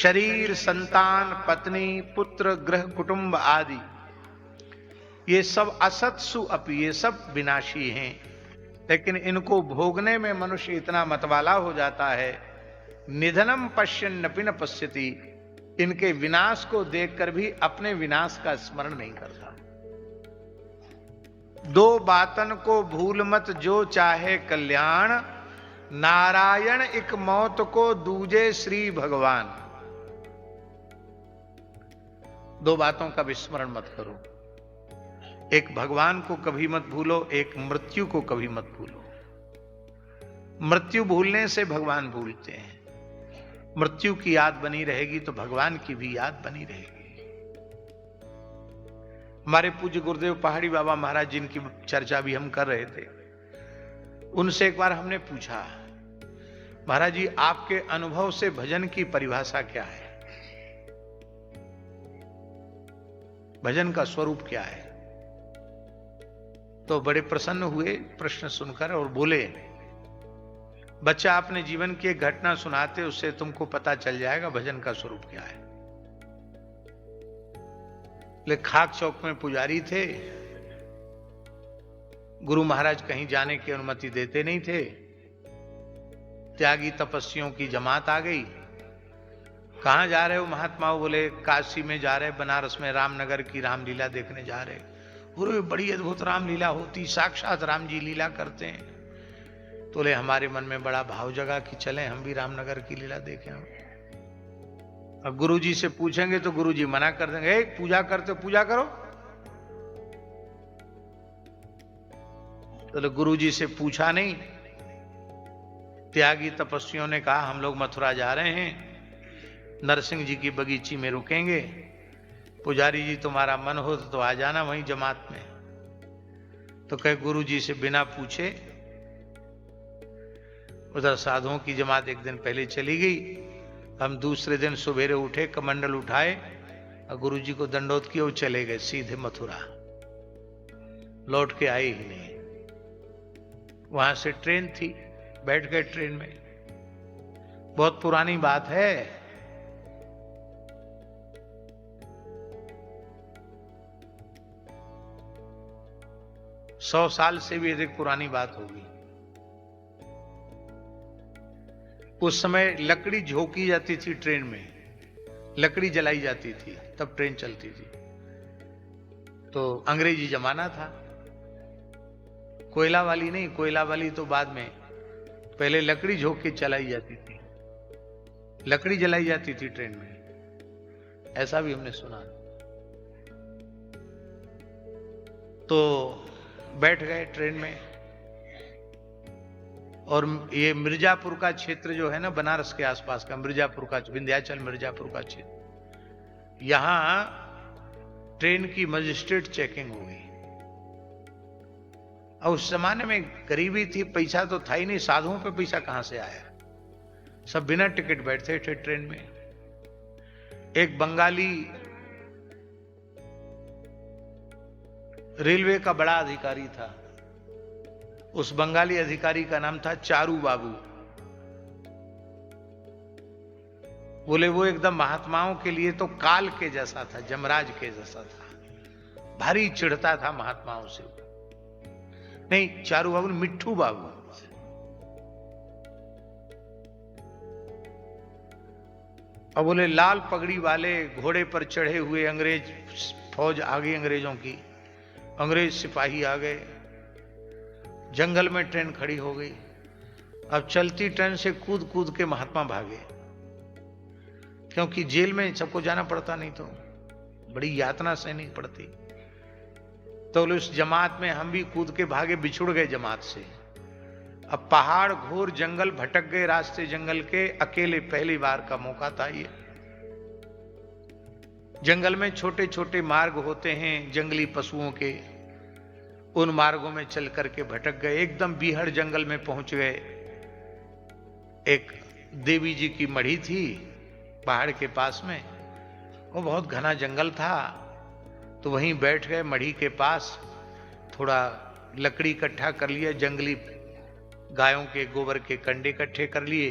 शरीर, संतान, पत्नी, पुत्र, गृह, कुटुंब आदि ये सब असत्सु अपि, ये सब विनाशी हैं, लेकिन इनको भोगने में मनुष्य इतना मतवाला हो जाता है, निधनम पश्यन्नपि न पश्यति, इनके विनाश को देखकर भी अपने विनाश का स्मरण नहीं करता। दो बातन को भूल मत जो चाहे कल्याण, नारायण एक मौत को दूजे श्री भगवान। दो बातों का विस्मरण मत करो, एक भगवान को कभी मत भूलो, एक मृत्यु को कभी मत भूलो। मृत्यु भूलने से भगवान भूलते हैं, मृत्यु की याद बनी रहेगी तो भगवान की भी याद बनी रहेगी। हमारे पूज्य गुरुदेव पहाड़ी बाबा महाराज जिनकी चर्चा भी हम कर रहे थे, उनसे एक बार हमने पूछा, महाराज जी आपके अनुभव से भजन की परिभाषा क्या है, भजन का स्वरूप क्या है? तो बड़े प्रसन्न हुए प्रश्न सुनकर और बोले, बच्चा अपने जीवन की एक घटना सुनाते, उससे तुमको पता चल जाएगा भजन का स्वरूप क्या है। ले खाक चौक में पुजारी थे, गुरु महाराज कहीं जाने की अनुमति देते नहीं थे, त्यागी तपस्वियों की जमात आ गई। कहां जा रहे हो महात्माओं? बोले काशी में जा रहे, बनारस में रामनगर की रामलीला देखने जा रहे। पूरे बड़ी अद्भुत रामलीला होती, साक्षात राम जी लीला करते हैं। तो बोले हमारे मन में बड़ा भाव जगा कि चलें हम भी रामनगर की लीला देखें। अब गुरुजी से पूछेंगे तो गुरुजी मना कर देंगे, पूजा करते पूजा करो। तो गुरुजी से पूछा नहीं, त्यागी तपस्वियों ने कहा हम लोग मथुरा जा रहे हैं, नरसिंह जी की बगीची में रुकेंगे, पुजारी जी तुम्हारा मन हो तो आ जाना वहीं जमात में। तो कहे गुरुजी से बिना पूछे उधर साधुओं की जमात एक दिन पहले चली गई। हम दूसरे दिन सवेरे उठे, कमंडल उठाए और गुरुजी को दंडोत किया, वो चले गए सीधे मथुरा, लौट के आए ही नहीं। वहां से ट्रेन थी, बैठ गए ट्रेन में। बहुत पुरानी बात है, सौ साल से भी अधिक पुरानी बात होगी। उस समय लकड़ी झोंकी जाती थी ट्रेन में, लकड़ी जलाई जाती थी, तब ट्रेन चलती थी। तो अंग्रेजी जमाना था, कोयला वाली नहीं, कोयला वाली तो बाद में, पहले लकड़ी झोंक के चलाई जाती थी, लकड़ी जलाई जाती थी ट्रेन में, ऐसा भी हमने सुना। तो बैठ गए ट्रेन में, और ये मिर्जापुर का क्षेत्र जो है ना, बनारस के आसपास का मिर्जापुर का, विंध्याचल मिर्जापुर का क्षेत्र, यहां ट्रेन की मजिस्ट्रेट चेकिंग हो गई। और उस जमाने में गरीबी थी, पैसा तो था ही नहीं, साधुओं पे पैसा कहां से आया, सब बिना टिकट बैठते थे ट्रेन में। एक बंगाली रेलवे का बड़ा अधिकारी था, उस बंगाली अधिकारी का नाम था चारू बाबू। बोले वो एकदम महात्माओं के लिए तो काल के जैसा था, जमराज के जैसा था, भारी चिढ़ता था महात्माओं से। नहीं, चारू बाबू, मिट्ठू बाबू। और बोले लाल पगड़ी वाले घोड़े पर चढ़े हुए अंग्रेज फौज आ गई, अंग्रेजों की, अंग्रेज सिपाही आ गए, जंगल में ट्रेन खड़ी हो गई। अब चलती ट्रेन से कूद कूद के महात्मा भागे, क्योंकि जेल में सबको जाना पड़ता, नहीं तो बड़ी यातना सहनी पड़ती। तो उस जमात में हम भी कूद के भागे, बिछुड़ गए जमात से। अब पहाड़, घोर जंगल, भटक गए रास्ते जंगल के, अकेले, पहली बार का मौका था ये। जंगल में छोटे छोटे मार्ग होते हैं जंगली पशुओं के, उन मार्गों में चल करके भटक गए, एकदम बीहड़ जंगल में पहुंच गए। एक देवी जी की मढ़ी थी पहाड़ के पास में, वो बहुत घना जंगल था, तो वहीं बैठ गए मढ़ी के पास, थोड़ा लकड़ी इकट्ठा कर लिया, जंगली गायों के गोबर के कंडे इकट्ठे कर लिए,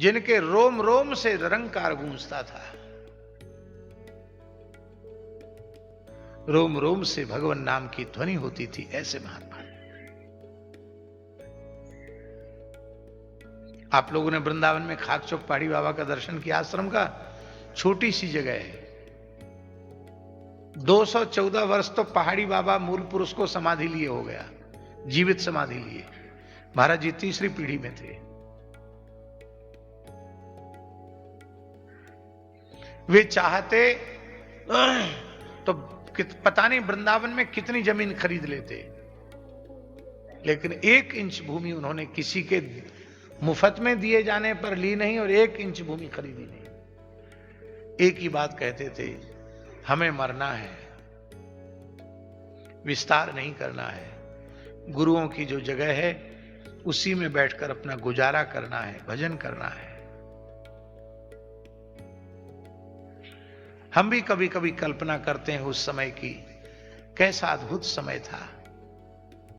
जिनके रोम रोम से निरंकार गूंजता था, रोम रोम से भगवान नाम की ध्वनि होती थी, ऐसे महात्मा। आप लोगों ने वृंदावन में खाक चौक पहाड़ी बाबा का दर्शन किया। आश्रम का छोटी सी जगह है, 214 वर्ष तो पहाड़ी बाबा मूल पुरुष को समाधि लिए हो गया, जीवित समाधि लिए। महाराज जी तीसरी पीढ़ी में थे। वे चाहते तो पता नहीं वृंदावन में कितनी जमीन खरीद लेते, लेकिन 1 इंच भूमि उन्होंने किसी के मुफ्त में दिए जाने पर ली नहीं और 1 इंच भूमि खरीदी नहीं। एक ही बात कहते थे, हमें मरना है, विस्तार नहीं करना है। गुरुओं की जो जगह है उसी में बैठकर अपना गुजारा करना है, भजन करना है। हम भी कभी कभी कल्पना करते हैं उस समय की, कैसा अद्भुत समय था।